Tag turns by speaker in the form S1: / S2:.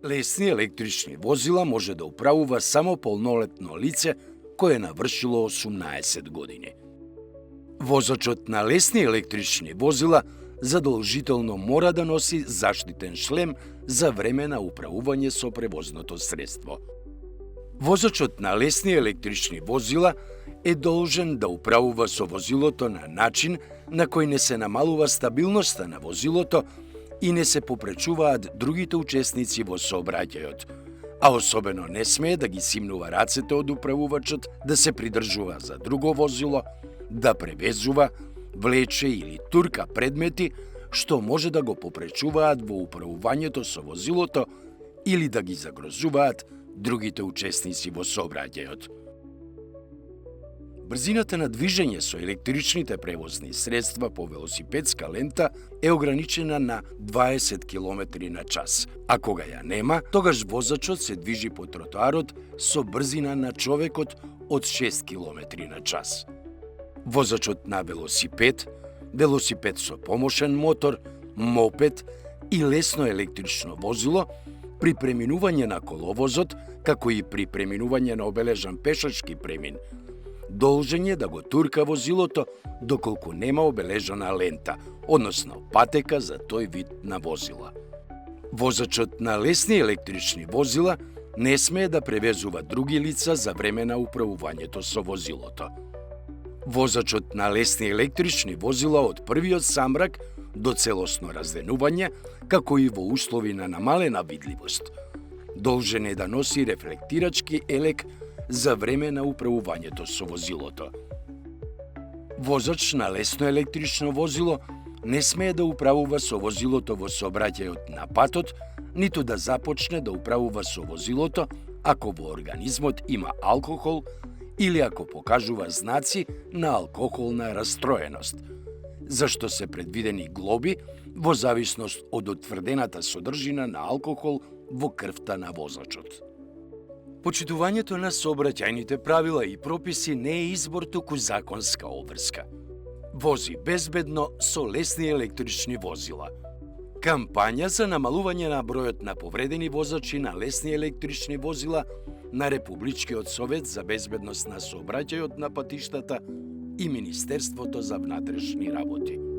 S1: Лесни електрични возила може да управува само полнолетно лице кое е навршило 18 години. Возачот на лесни електрични возила задолжително мора да носи заштитен шлем за време на управување со превозното средство. Возачот на лесни електрични возила е должен да управува со возилото на начин на кој не се намалува стабилноста на возилото и не се попречуваат другите учесници во сообраќајот, а особено не смее да ги симнува рацете од управувачот, да се придржува за друго возило, да превезува, влече или турка предмети што може да го попречуваат во управувањето со возилото или да ги загрозуваат другите учесници во сообраќајот. Брзината на движење со електричните превозни средства по велосипедска лента е ограничена на 20 км на час, а кога ја нема, тогаш возачот се движи по тротоарот со брзина на човекот од 6 км на час. Возачот на велосипед, велосипед со помошен мотор, мопед и лесно електрично возило при преминување на коловозот, како и при преминување на обележан пешачки премин, должен е да го турка возилото доколку нема обележана лента, односно патека за тој вид на возила. Возачот на лесни електрични возила не смее да превезува други лица за време на управувањето со возилото. Возачот на лесни електрични возила од првиот самрак до целосно разденување, како и во услови на намалена видливост, должен е да носи рефлектирачки елек за време на управувањето со возилото. Возач на лесно електрично возило не смее да управува со возилото во сообраќајот на патот, ниту да започне да управува со возилото ако во организмот има алкохол или ако покажува знаци на алкохолна растроеност, зашто се предвидени глоби во зависност од утврдената содржина на алкохол во крвта на возачот. Почитувањето на сообраќајните правила и прописи не е избор, туку законска обврска. Вози безбедно со лесни електрични возила. Кампања за намалување на бројот на повредени возачи на лесни електрични возила на Републичкиот совет за безбедност на сообраќајот на патиштата и Министерството за внатрешни работи.